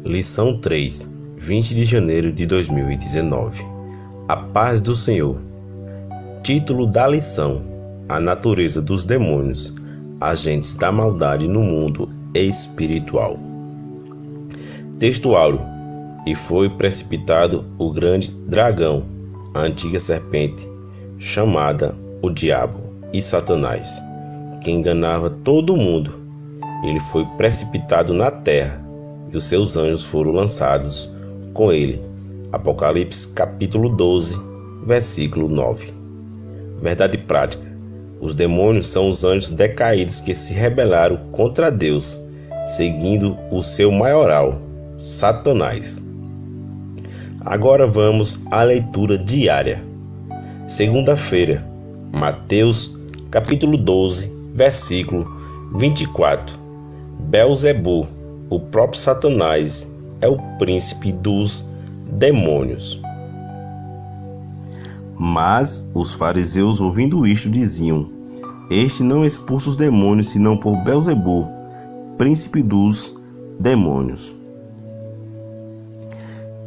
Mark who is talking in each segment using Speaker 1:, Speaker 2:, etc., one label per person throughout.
Speaker 1: Lição 3, 20 de janeiro de 2019. A paz do Senhor. Título da lição: A natureza dos demônios, agentes da maldade no mundo espiritual. Texto áureo: E foi precipitado o grande dragão, a antiga serpente, chamada o Diabo e Satanás, que enganava todo o mundo. Ele foi precipitado na terra, e os seus anjos foram lançados com ele. Apocalipse capítulo 12, versículo 9. Verdade prática: os demônios são os anjos decaídos que se rebelaram contra Deus, seguindo o seu maioral, Satanás. Agora vamos à leitura diária. Segunda-feira, Mateus capítulo 12, versículo 24. Belzebu, o próprio Satanás, é o príncipe dos demônios. Mas os fariseus, ouvindo isto, diziam: Este não expulsa os demônios, senão por Belzebu, príncipe dos demônios.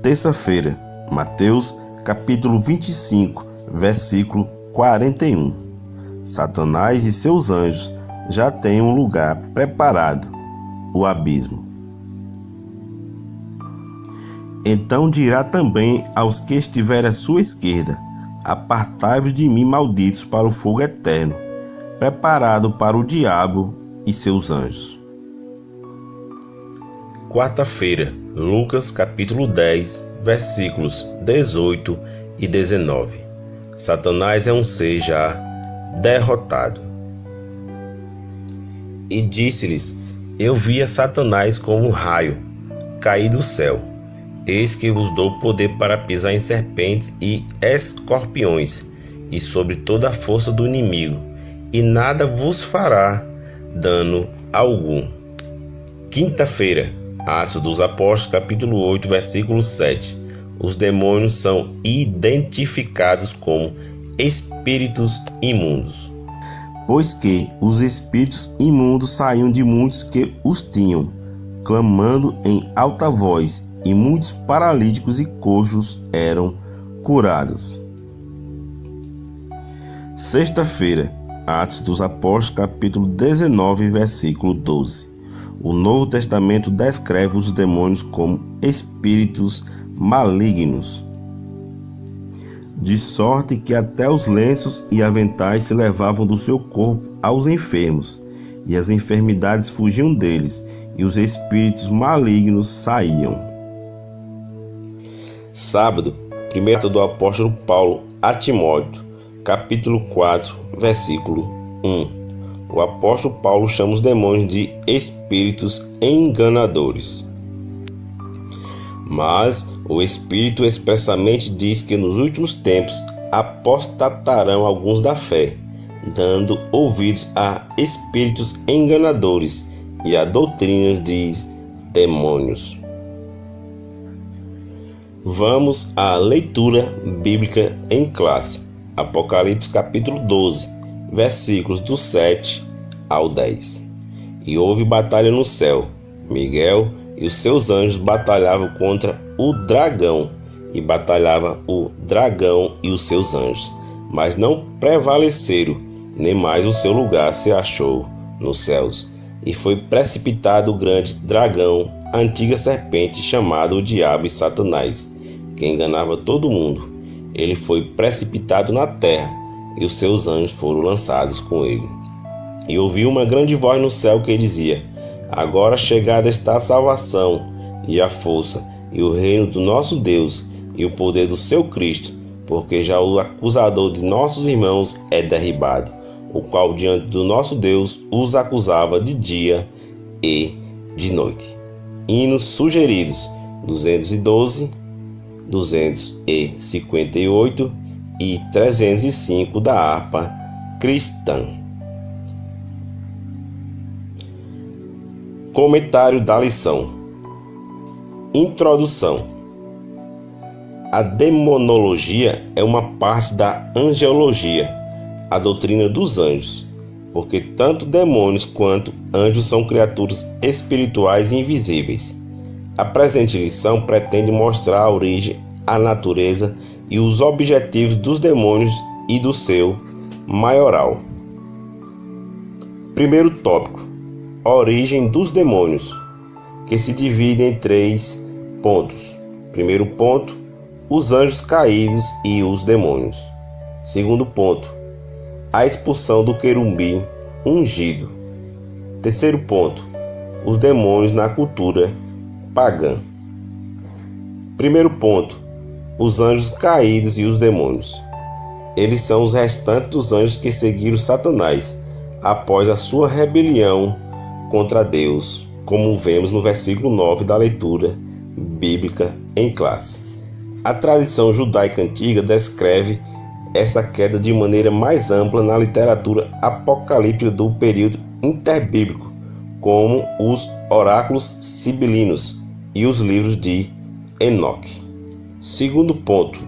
Speaker 1: Terça-feira, Mateus capítulo 25, versículo 41. Satanás e seus anjos já têm um lugar preparado, o abismo. Então dirá também aos que estiverem à sua esquerda: Apartai-vos de mim, malditos, para o fogo eterno, preparado para o diabo e seus anjos. Quarta-feira, Lucas capítulo 10, versículos 18 e 19. Satanás é um ser já derrotado. E disse-lhes: Eu via Satanás como um raio cair do céu. Eis que vos dou poder para pisar em serpentes e escorpiões, e sobre toda a força do inimigo, e nada vos fará dano algum. Quinta-feira, Atos dos Apóstolos, capítulo 8, versículo 7. Os demônios são identificados como espíritos imundos, pois que os espíritos imundos saíam de muitos que os tinham, clamando em alta voz, e muitos paralíticos e coxos eram curados. Sexta-feira, Atos dos Apóstolos, capítulo 19, versículo 12. O Novo Testamento descreve os demônios como espíritos malignos, de sorte que até os lenços e aventais se levavam do seu corpo aos enfermos, e as enfermidades fugiam deles, e os espíritos malignos saíam. Sábado, primeira do apóstolo Paulo a Timóteo, capítulo 4, versículo 1. O apóstolo Paulo chama os demônios de espíritos enganadores. Mas o Espírito expressamente diz que nos últimos tempos apostatarão alguns da fé, dando ouvidos a espíritos enganadores e a doutrinas de demônios. Vamos à leitura bíblica em classe. Apocalipse capítulo 12, versículos do 7 ao 10. E houve batalha no céu. Miguel e os seus anjos batalhavam contra o dragão, e batalhava o dragão e os seus anjos, mas não prevaleceram, nem mais o seu lugar se achou nos céus. E foi precipitado o grande dragão, a antiga serpente, chamado o Diabo e Satanás, que enganava todo mundo. Ele foi precipitado na terra, e os seus anjos foram lançados com ele. E ouvi uma grande voz no céu que dizia: Agora chegada está a salvação, e a força, e o reino do nosso Deus, e o poder do seu Cristo, porque já o acusador de nossos irmãos é derribado, o qual diante do nosso Deus os acusava de dia e de noite. Hinos sugeridos: 212, 258 e 305 da harpa cristã. Comentário da lição. Introdução. A demonologia é uma parte da angelologia, a doutrina dos anjos, porque tanto demônios quanto anjos são criaturas espirituais invisíveis. A presente lição pretende mostrar a origem, a natureza e os objetivos dos demônios e do seu maioral. Primeiro tópico: origem dos demônios, que se divide em 3 pontos. Primeiro ponto: os anjos caídos e os demônios. Segundo ponto: a expulsão do querubim ungido. Terceiro ponto: os demônios na cultura pagã. Primeiro ponto: os anjos caídos e os demônios. Eles são os restantes dos anjos que seguiram Satanás após a sua rebelião contra Deus, como vemos no versículo 9 da leitura bíblica em classe. A tradição judaica antiga descreve essa queda de maneira mais ampla na literatura apocalíptica do período interbíblico, como os oráculos sibilinos e os livros de Enoque. Segundo ponto: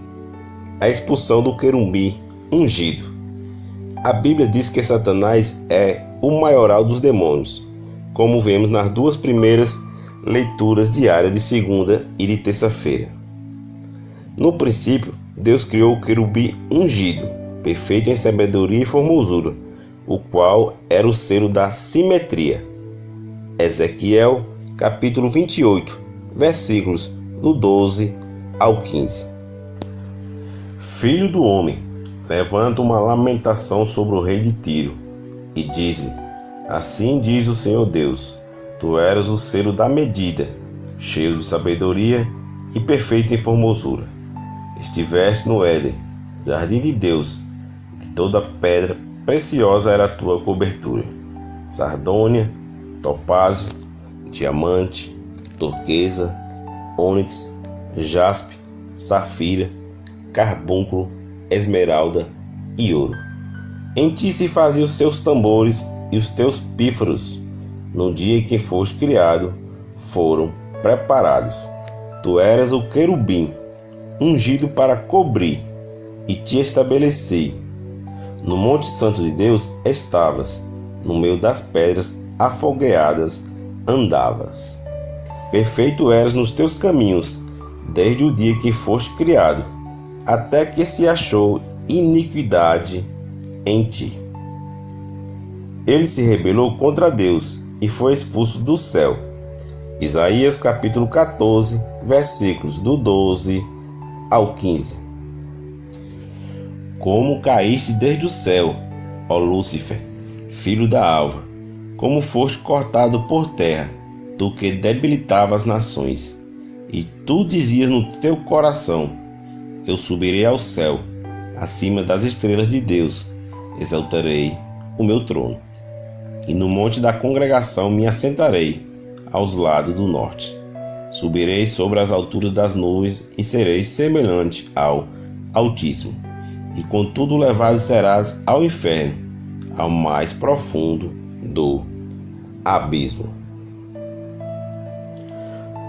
Speaker 1: a expulsão do querubim ungido. A Bíblia diz que Satanás é o maioral dos demônios, como vemos nas 2 primeiras leituras diárias de segunda e de terça-feira. No princípio, Deus criou o querubim ungido, perfeito em sabedoria e formosura, o qual era o selo da simetria. Ezequiel, capítulo 28, versículos do 12 ao 15. Filho do homem, levanta uma lamentação sobre o rei de Tiro, e diz-lhe: assim diz o Senhor Deus, tu eras o selo da medida, cheio de sabedoria e perfeito em formosura. Estiveste no Éden, jardim de Deus, de toda pedra preciosa era a tua cobertura: sardônia, topázio, diamante, turquesa, ônix, jaspe, safira, carbúnculo, esmeralda e ouro. Em ti se faziam os seus tambores e os teus pífaros, no dia em que foste criado, foram preparados. Tu eras o querubim, ungido para cobrir, e te estabeleci. No monte santo de Deus estavas, no meio das pedras afogueadas andavas. Perfeito eras nos teus caminhos, desde o dia que foste criado, até que se achou iniquidade em ti. Ele se rebelou contra Deus e foi expulso do céu. Isaías capítulo 14, versículos do 12 ao 15. Como caíste desde o céu, ó Lúcifer, filho da alva, como foste cortado por terra, tu que debilitava as nações. E tu dizias no teu coração: eu subirei ao céu, acima das estrelas de Deus, exaltarei o meu trono. E no monte da congregação me assentarei, aos lados do norte. Subirei sobre as alturas das nuvens e serei semelhante ao Altíssimo. E contudo levado serás ao inferno, ao mais profundo do abismo.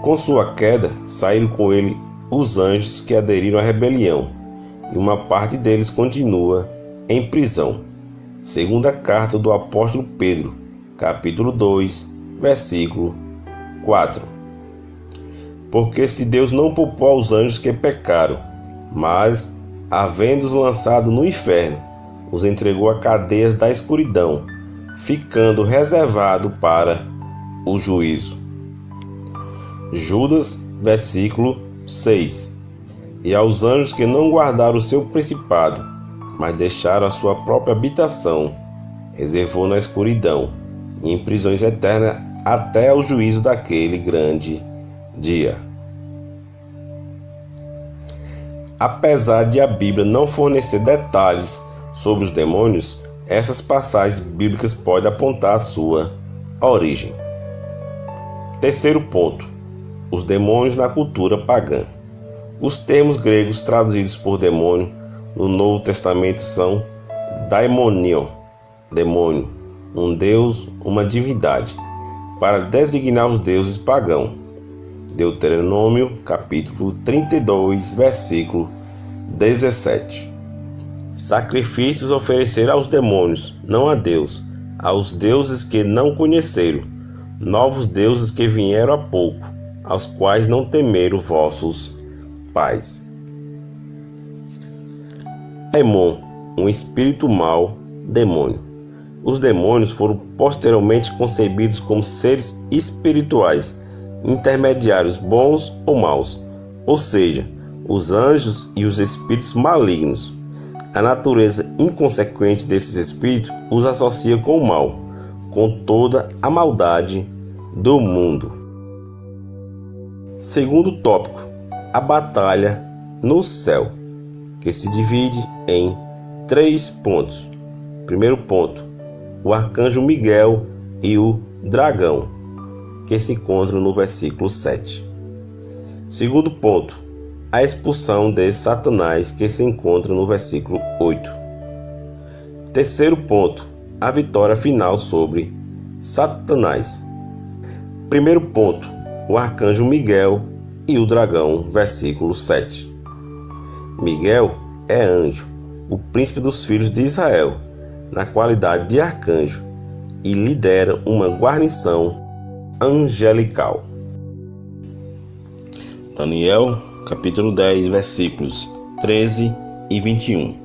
Speaker 1: Com sua queda, saíram com ele os anjos que aderiram à rebelião, e uma parte deles continua em prisão. Segunda carta do apóstolo Pedro, capítulo 2, versículo 4. Porque se Deus não poupou aos anjos que pecaram, mas, havendo-os lançado no inferno, os entregou a cadeias da escuridão, ficando reservado para o juízo. Judas, versículo 6. E aos anjos que não guardaram o seu principado, mas deixaram a sua própria habitação, reservou na escuridão e em prisões eternas até ao juízo daquele grande dia. Apesar de a Bíblia não fornecer detalhes sobre os demônios, essas passagens bíblicas podem apontar a sua origem. Terceiro ponto: os demônios na cultura pagã. Os termos gregos traduzidos por demônio no Novo Testamento são daimonion, demônio, um deus, uma divindade, para designar os deuses pagãos. Deuteronômio, capítulo 32, versículo 17. Sacrifícios oferecer aos demônios, não a Deus, aos deuses que não conheceram, novos deuses que vieram há pouco, aos quais não temeram vossos pais. Demon, um espírito mau, demônio. Os demônios foram posteriormente concebidos como seres espirituais, intermediários bons ou maus, ou seja, os anjos e os espíritos malignos. A natureza inconsequente desses espíritos os associa com o mal, com toda a maldade do mundo. Segundo tópico, a batalha no céu, que se divide em 3 pontos. Primeiro ponto, o arcanjo Miguel e o dragão, que se encontram no versículo 7. Segundo ponto, a expulsão de Satanás, que se encontra no versículo 8. Terceiro ponto, a vitória final sobre Satanás. Primeiro ponto, o arcanjo Miguel e o dragão, versículo 7. Miguel é anjo, o príncipe dos filhos de Israel, na qualidade de arcanjo, e lidera uma guarnição angelical. Daniel, capítulo 10, versículos 13 e 21.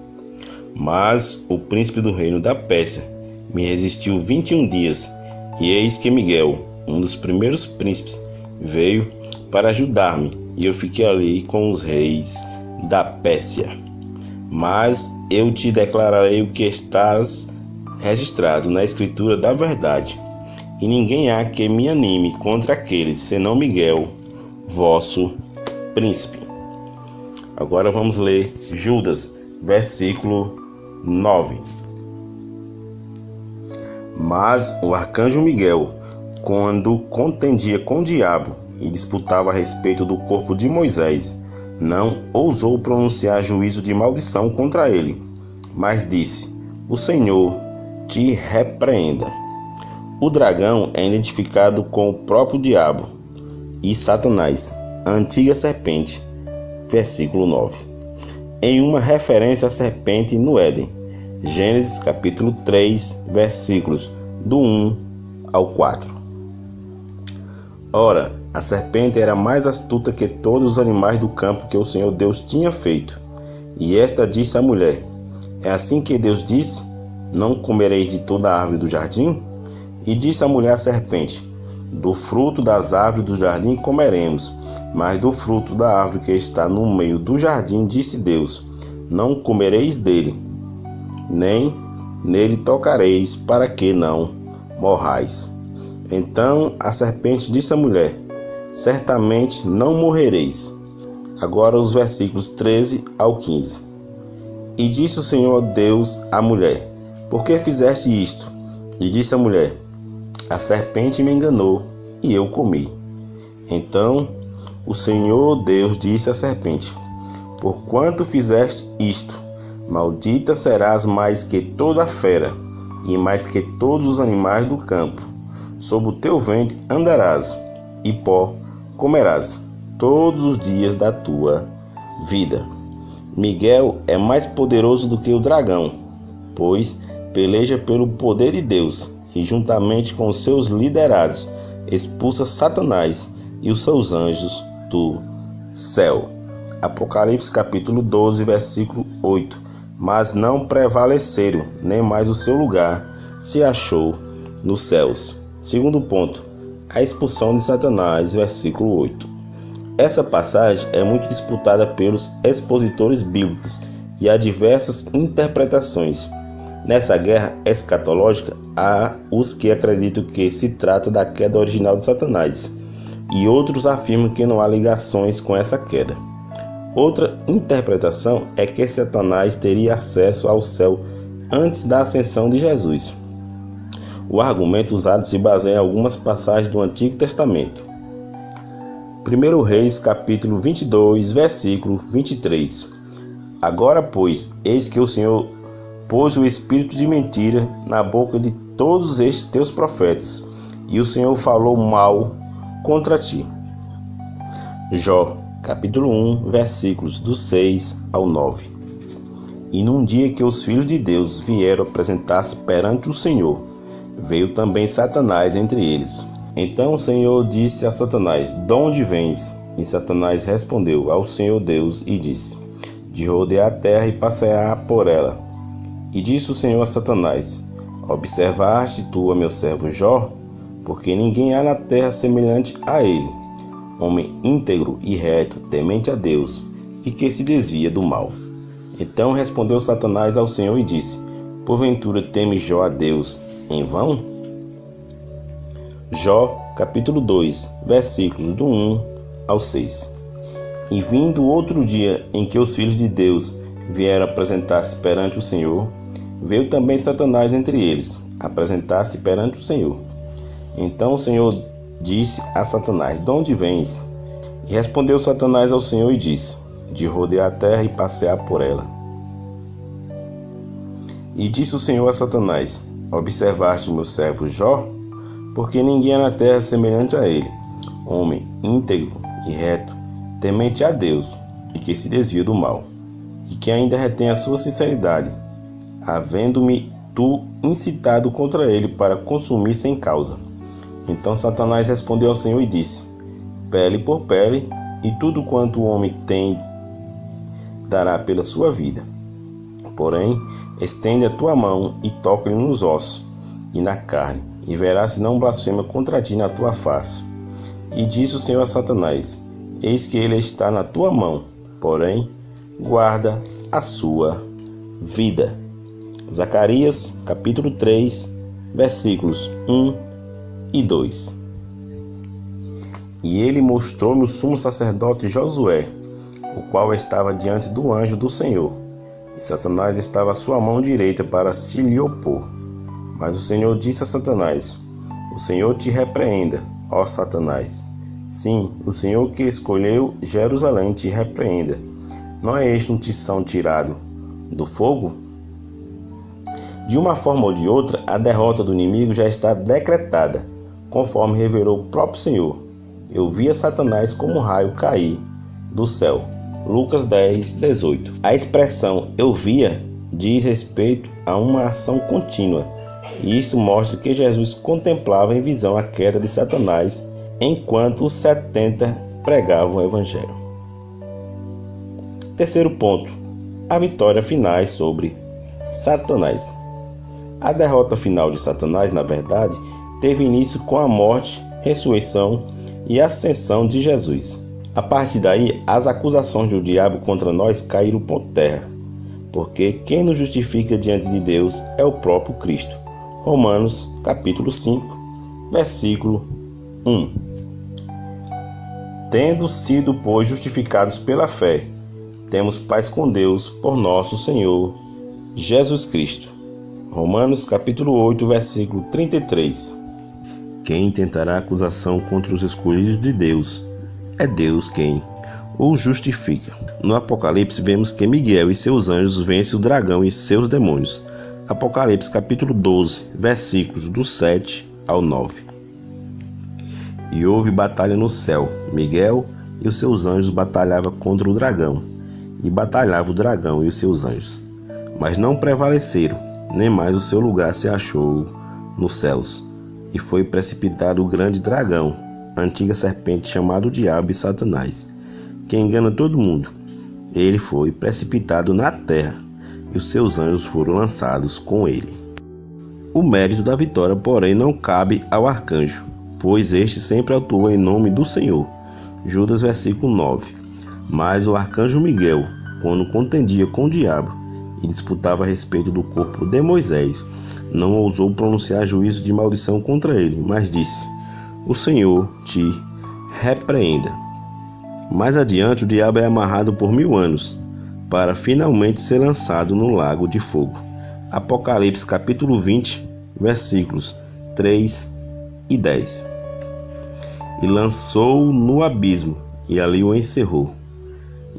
Speaker 1: Mas o príncipe do reino da Pérsia me resistiu 21 dias, e eis que Miguel, um dos primeiros príncipes, veio para ajudar-me, e eu fiquei ali com os reis da Pérsia. Mas eu te declararei o que estás registrado na escritura da verdade, e ninguém há que me anime contra aqueles, senão Miguel, vosso príncipe. Agora vamos ler Judas, versículo 9. Mas o arcanjo Miguel, quando contendia com o diabo e disputava a respeito do corpo de Moisés, não ousou pronunciar juízo de maldição contra ele, mas disse: o Senhor te repreenda. O dragão é identificado com o próprio diabo e Satanás, a antiga serpente, versículo 9, em uma referência à serpente no Éden, Gênesis capítulo 3, versículos do 1 ao 4. Ora, a serpente era mais astuta que todos os animais do campo que o Senhor Deus tinha feito. E esta disse à mulher: é assim que Deus disse: não comereis de toda a árvore do jardim? E disse a mulher à serpente: do fruto das árvores do jardim comeremos, mas do fruto da árvore que está no meio do jardim, disse Deus: não comereis dele, nem nele tocareis, para que não morrais. Então a serpente disse à mulher: certamente não morrereis. Agora os versículos 13 ao 15. E disse o Senhor Deus à mulher: por que fizeste isto? E disse a mulher: a serpente me enganou, e eu comi. Então o Senhor Deus disse à serpente: porquanto fizeste isto, maldita serás mais que toda a fera, e mais que todos os animais do campo. Sob o teu ventre andarás, e pó comerás todos os dias da tua vida. Miguel é mais poderoso do que o dragão, pois peleja pelo poder de Deus, e juntamente com os seus liderados expulsa Satanás e os seus anjos do céu. Apocalipse capítulo 12, versículo 8. Mas não prevaleceram, nem mais o seu lugar se achou nos céus. Segundo ponto, a expulsão de Satanás, versículo 8. Essa passagem é muito disputada pelos expositores bíblicos e há diversas interpretações. Nessa guerra escatológica, há os que acreditam que se trata da queda original de Satanás, e outros afirmam que não há ligações com essa queda. Outra interpretação é que Satanás teria acesso ao céu antes da ascensão de Jesus. O argumento usado se baseia em algumas passagens do Antigo Testamento. 1 Reis, capítulo 22, versículo 23. Agora, pois, eis que o Senhor pôs o espírito de mentira na boca de todos estes teus profetas, e o Senhor falou mal contra ti. Jó, capítulo 1, versículos do 6 ao 9. E num dia que os filhos de Deus vieram apresentar-se perante o Senhor, veio também Satanás entre eles. Então o Senhor disse a Satanás: De onde vens? E Satanás respondeu ao Senhor Deus e disse: De rodear a terra e passear por ela. E disse o Senhor a Satanás: Observaste tu a meu servo Jó? Porque ninguém há na terra semelhante a ele, homem íntegro e reto, temente a Deus, e que se desvia do mal. Então respondeu Satanás ao Senhor e disse: Porventura teme Jó a Deus em vão? Jó, capítulo 2, versículos do 1 ao 6. E vindo outro dia em que os filhos de Deus vieram apresentar-se perante o Senhor, veio também Satanás entre eles, apresentar-se perante o Senhor. Então o Senhor disse a Satanás: De onde vens? E respondeu Satanás ao Senhor e disse: De rodear a terra e passear por ela. E disse o Senhor a Satanás: Observaste meu servo Jó? Porque ninguém há na terra semelhante a ele, homem íntegro e reto, temente a Deus, e que se desvia do mal, e que ainda retém a sua sinceridade, havendo-me tu incitado contra ele para consumir sem causa. Então Satanás respondeu ao Senhor e disse: Pele por pele, e tudo quanto o homem tem dará pela sua vida. Porém, estende a tua mão e toca-lhe nos ossos e na carne, e verás se não blasfema contra ti na tua face. E disse o Senhor a Satanás: Eis que ele está na tua mão, porém, guarda a sua vida. Zacarias, capítulo 3, versículos 1 e 2. E ele mostrou-me o sumo sacerdote Josué, o qual estava diante do anjo do Senhor, e Satanás estava à sua mão direita para se lhe opor. Mas o Senhor disse a Satanás: O Senhor te repreenda, ó Satanás. Sim, o Senhor que escolheu Jerusalém te repreenda. Não é este um tição tirado do fogo? De uma forma ou de outra, a derrota do inimigo já está decretada, conforme revelou o próprio Senhor. Eu via Satanás como um raio cair do céu. Lucas 10, 18. A expressão "eu via" diz respeito a uma ação contínua, e isso mostra que Jesus contemplava em visão a queda de Satanás enquanto os 70 pregavam o Evangelho. Terceiro ponto: a vitória final sobre Satanás. A derrota final de Satanás, na verdade, teve início com a morte, ressurreição e ascensão de Jesus. A partir daí, as acusações do diabo contra nós caíram por terra, porque quem nos justifica diante de Deus é o próprio Cristo. Romanos, capítulo 5, versículo 1. Tendo sido, pois, justificados pela fé, temos paz com Deus por nosso Senhor Jesus Cristo. Romanos capítulo 8, versículo 33. Quem tentará acusação contra os escolhidos de Deus? É Deus quem o justifica. No Apocalipse vemos que Miguel e seus anjos vencem o dragão e seus demônios. Apocalipse capítulo 12, versículos do 7 ao 9. E houve batalha no céu. Miguel e os seus anjos batalhavam contra o dragão, e batalhava o dragão e os seus anjos, mas não prevaleceram, nem mais o seu lugar se achou nos céus. E foi precipitado o grande dragão, a antiga serpente chamado Diabo e Satanás, que engana todo mundo. Ele foi precipitado na terra, e os seus anjos foram lançados com ele. O mérito da vitória, porém, não cabe ao arcanjo, pois este sempre atuou em nome do Senhor. Judas, versículo 9. Mas o arcanjo Miguel, quando contendia com o diabo e disputava a respeito do corpo de Moisés, não ousou pronunciar juízo de maldição contra ele, mas disse: O Senhor te repreenda. Mais adiante, o diabo é amarrado por 1000 anos, para finalmente ser lançado no lago de fogo. Apocalipse capítulo 20, versículos 3 e 10. E lançou-o no abismo, e ali o encerrou,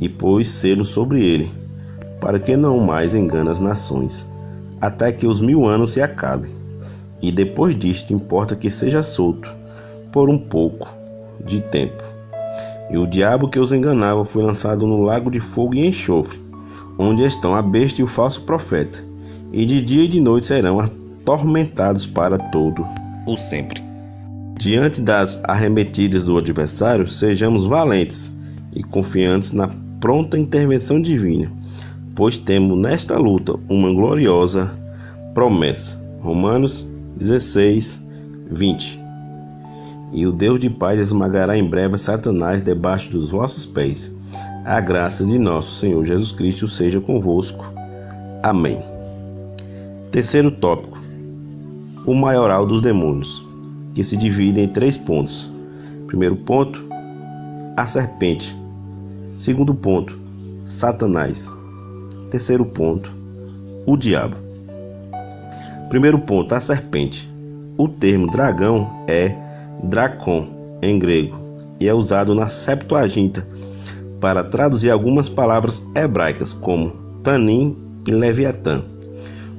Speaker 1: e pôs selo sobre ele, para que não mais engane as nações, até que os 1000 anos se acabem. E depois disto importa que seja solto por um pouco de tempo. E o diabo que os enganava foi lançado no lago de fogo e enxofre, onde estão a besta e o falso profeta, e de dia e de noite serão atormentados para todo o sempre. Diante das arremetidas do adversário, sejamos valentes e confiantes na pronta intervenção divina, pois temos nesta luta uma gloriosa promessa. Romanos 16, 20. E o Deus de paz esmagará em breve Satanás debaixo dos vossos pés. A graça de nosso Senhor Jesus Cristo seja convosco. Amém. Terceiro tópico: o maioral dos demônios, que se divide em 3 pontos. Primeiro ponto, a serpente. Segundo ponto, Satanás. Terceiro ponto, o diabo. Primeiro ponto, a serpente. O termo dragão é Drakon em grego e é usado na Septuaginta para traduzir algumas palavras hebraicas como Tanim e Leviatã,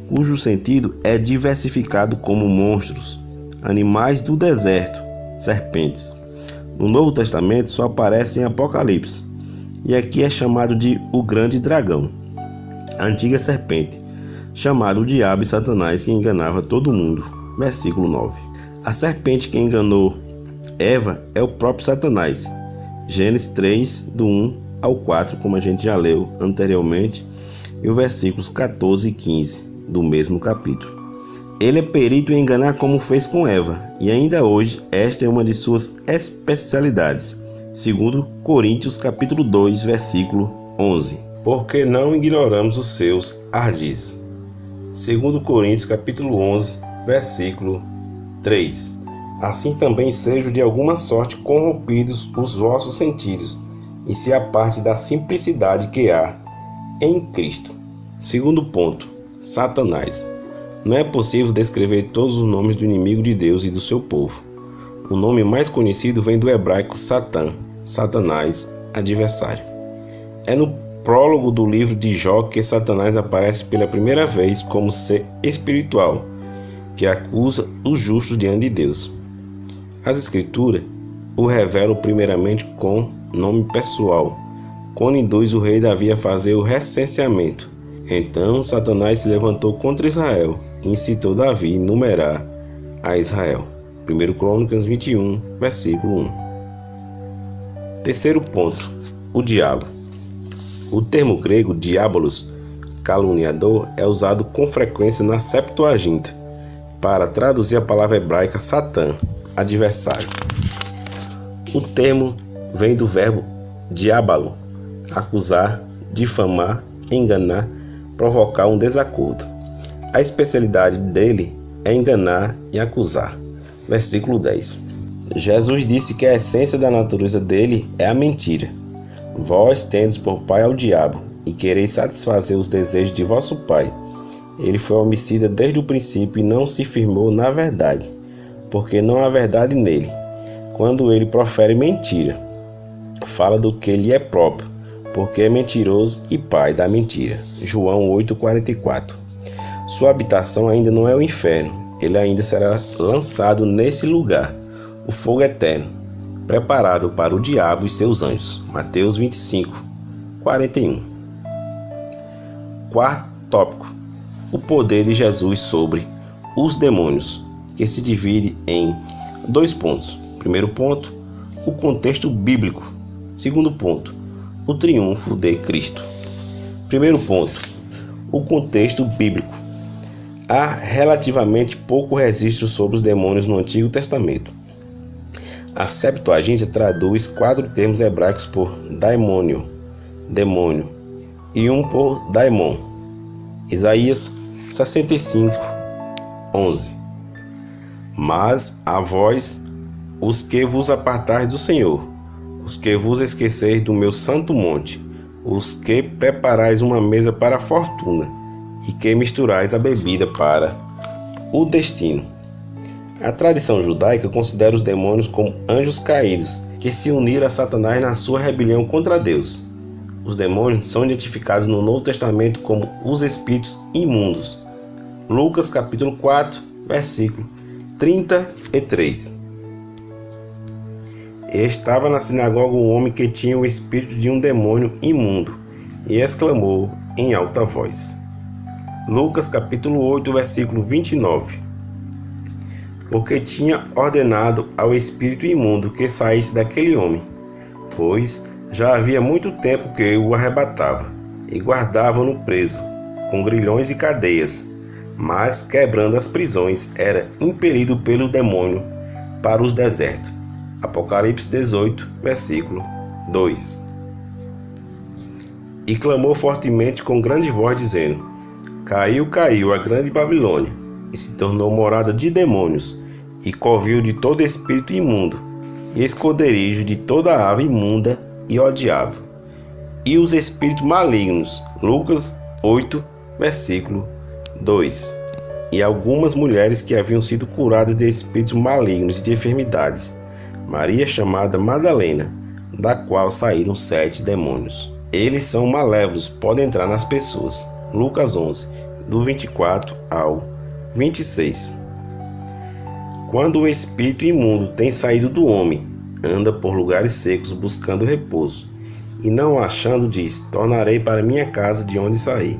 Speaker 1: cujo sentido é diversificado como monstros, animais do deserto, serpentes. No Novo Testamento só aparece em Apocalipse, e aqui é chamado de o grande dragão, a antiga serpente, chamado o diabo e Satanás, que enganava todo mundo. Versículo 9. A serpente que enganou Eva é o próprio Satanás. Gênesis 3, do 1 ao 4, como a gente já leu anteriormente, e os versículos 14 e 15 do mesmo capítulo. Ele é perito em enganar como fez com Eva, e ainda hoje esta é uma de suas especialidades. Segundo Coríntios capítulo 2, versículo 11. Porque não ignoramos os seus ardis. Segundo Coríntios capítulo 11, versículo 3. Assim também sejam de alguma sorte corrompidos os vossos sentidos, e se aparte da simplicidade que há em Cristo. Segundo ponto, Satanás. Não é possível descrever todos os nomes do inimigo de Deus e do seu povo. O nome mais conhecido vem do hebraico Satã, Satanás, adversário. É no prólogo do livro de Jó que Satanás aparece pela primeira vez como ser espiritual, que acusa os justos diante de Deus. As Escrituras o revelam primeiramente com nome pessoal, quando induz o rei Davi a fazer o recenseamento. Então Satanás se levantou contra Israel e incitou Davi a numerar a Israel. 1 Crônicas 21, versículo 1. Terceiro ponto, o diabo. O termo grego diabolos, caluniador, é usado com frequência na Septuaginta para traduzir a palavra hebraica Satã, adversário. O termo vem do verbo diabalo, acusar, difamar, enganar, provocar um desacordo. A especialidade dele é enganar e acusar. Versículo 10. Jesus disse que a essência da natureza dele é a mentira. Vós tendes por pai ao diabo, e quereis satisfazer os desejos de vosso pai. Ele foi homicida desde o princípio e não se firmou na verdade, porque não há verdade nele. Quando ele profere mentira, fala do que lhe é próprio, porque é mentiroso e pai da mentira. João 8,44. Sua habitação ainda não é o inferno, ele ainda será lançado nesse lugar, o fogo eterno, preparado para o diabo e seus anjos. Mateus 25, 41. Quarto tópico: o poder de Jesus sobre os demônios, que se divide em 2 pontos. Primeiro ponto, o contexto bíblico. Segundo ponto, o triunfo de Cristo. Primeiro ponto, o contexto bíblico. Há relativamente pouco registro sobre os demônios no Antigo Testamento. A Septuaginta traduz 4 termos hebraicos por daimônio, demônio, e um por daimon. Isaías 65, 11. Mas a vós, os que vos apartais do Senhor, os que vos esqueceis do meu santo monte, os que preparais uma mesa para a fortuna, e que misturais a bebida para o destino. A tradição judaica considera os demônios como anjos caídos, que se uniram a Satanás na sua rebelião contra Deus. Os demônios são identificados no Novo Testamento como os espíritos imundos. Lucas capítulo 4, versículo 33. Estava na sinagoga um homem que tinha o espírito de um demônio imundo, e exclamou em alta voz. Lucas capítulo 8, versículo 29. porque tinha ordenado ao espírito imundo que saísse daquele homem, pois já havia muito tempo que o arrebatava, e guardavam-no preso, com grilhões e cadeias, mas, quebrando as prisões, era impelido pelo demônio para os desertos. Apocalipse 18, versículo 2. E clamou fortemente com grande voz, dizendo: Caiu, caiu a grande Babilônia, e se tornou morada de demônios, e covil de todo espírito imundo, e esconderijo de toda ave imunda e odiável, e os espíritos malignos. Lucas 8, versículo 2. E algumas mulheres que haviam sido curadas de espíritos malignos e de enfermidades, Maria chamada Madalena, da qual saíram 7 demônios. Eles são malévolos, podem entrar nas pessoas. Lucas 11, do 24 ao 26. Quando o espírito imundo tem saído do homem, anda por lugares secos buscando repouso, e não achando, diz: tornarei para minha casa de onde saí.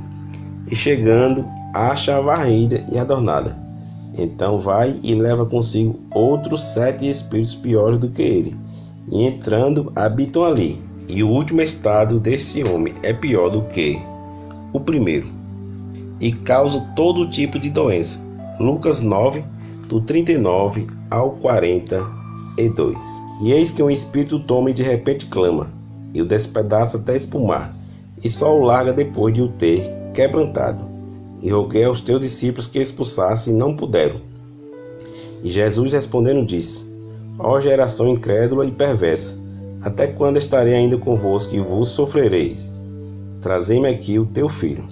Speaker 1: E chegando, acha-a varrida e adornada. Então vai e leva consigo outros 7 espíritos piores do que ele, e entrando habitam ali. E o último estado desse homem é pior do que o primeiro, e causa todo tipo de doença. Lucas 9, do 39 ao 42. E eis que um espírito toma e de repente clama, e o despedaça até espumar, e só o larga depois de o ter quebrantado. E roguei aos teus discípulos que expulsassem, e não puderam. E Jesus respondendo disse: Ó geração incrédula e perversa, até quando estarei ainda convosco e vos sofrereis? Trazei-me aqui o teu filho.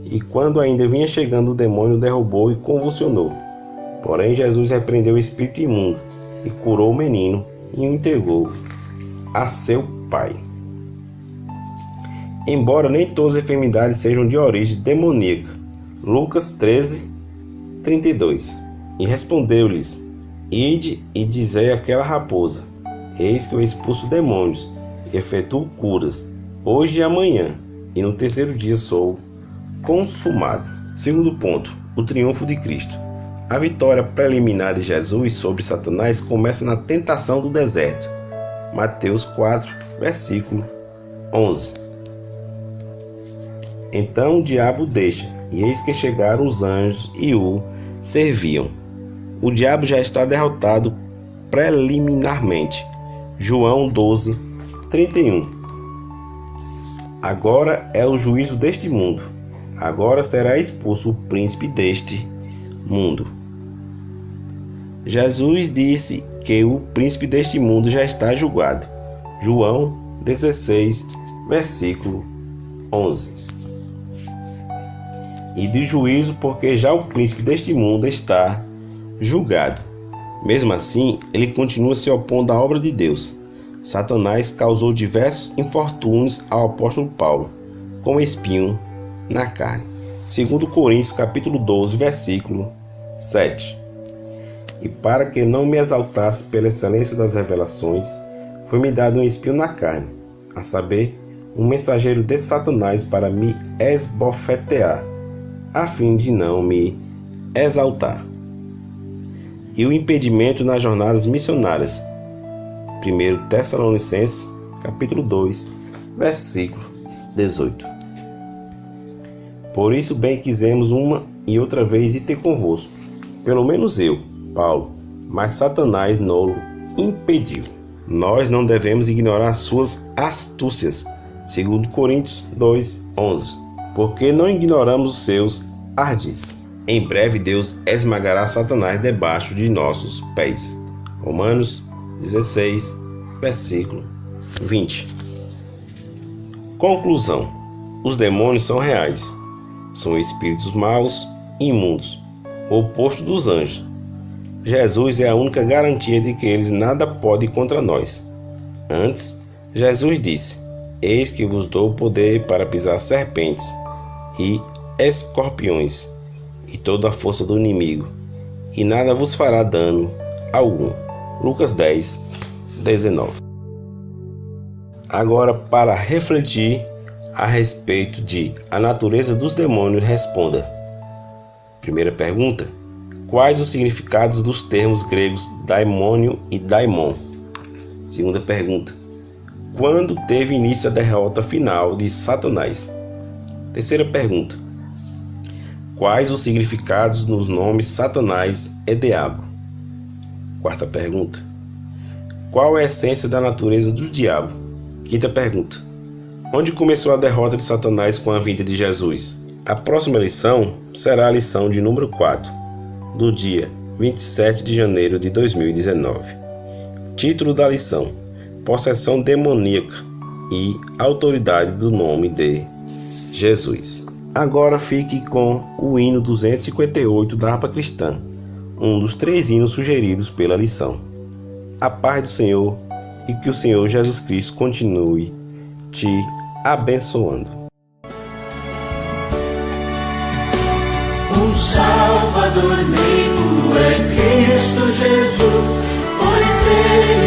Speaker 1: E quando ainda vinha chegando, o demônio derrubou e convulsionou. Porém Jesus repreendeu o espírito imundo, e curou o menino, e o entregou a seu pai. Embora nem todas as enfermidades sejam de origem demoníaca. Lucas 13, 32. E respondeu-lhes: Ide e dizei àquela raposa: Eis que eu expulso demônios, e efetuo curas, hoje e amanhã, e no terceiro dia sou consumado. Segundo ponto, o triunfo de Cristo. A vitória preliminar de Jesus sobre Satanás começa na tentação do deserto. Mateus 4, versículo 11. Então o diabo deixa, e eis que chegaram os anjos e o serviam. O diabo já está derrotado preliminarmente. João 12, 31. Agora é o juízo deste mundo. Agora será expulso o príncipe deste mundo. Jesus disse que o príncipe deste mundo já está julgado. João 16, versículo 11. E de juízo, porque já o príncipe deste mundo está julgado. Mesmo assim, ele continua se opondo à obra de Deus. Satanás causou diversos infortúnios ao apóstolo Paulo, como espinho na carne. Segundo Coríntios capítulo 12, versículo 7. E para que não me exaltasse pela excelência das revelações, foi-me dado um espinho na carne, a saber, um mensageiro de Satanás para me esbofetear, a fim de não me exaltar. E o impedimento nas jornadas missionárias. 1 Tessalonicenses, capítulo 2, versículo 18. Por isso bem quisemos uma e outra vez ir ter convosco, pelo menos eu, Paulo, mas Satanás nos impediu. Nós não devemos ignorar suas astúcias, segundo Coríntios 2, 11, porque não ignoramos os seus ardis. Em breve Deus esmagará Satanás debaixo de nossos pés. Romanos 16, versículo 20. Conclusão: os demônios são reais. São espíritos maus e imundos, o oposto dos anjos. Jesus é a única garantia de que eles nada podem contra nós. Antes, Jesus disse: Eis que vos dou poder para pisar serpentes e escorpiões e toda a força do inimigo, e nada vos fará dano algum. Lucas 10, 19. Agora, para refletir a respeito de a natureza dos demônios, responda. Primeira pergunta: Quais os significados dos termos gregos daimônio e daimon? Segunda pergunta. Quando teve início a derrota final de Satanás? Terceira pergunta. Quais os significados nos nomes Satanás e Diabo? Quarta pergunta. Qual é a essência da natureza do diabo? Quinta pergunta. Onde começou a derrota de Satanás com a vinda de Jesus? A próxima lição será a lição de número 4, do dia 27 de janeiro de 2019. Título da lição: Possessão demoníaca e autoridade do nome de Jesus. Agora fique com o hino 258 da harpa cristã, um dos 3 hinos sugeridos pela lição. A paz do Senhor e que o Senhor Jesus Cristo continue te abençoando.
Speaker 2: O Salvador meio é Cristo Jesus, pois Ele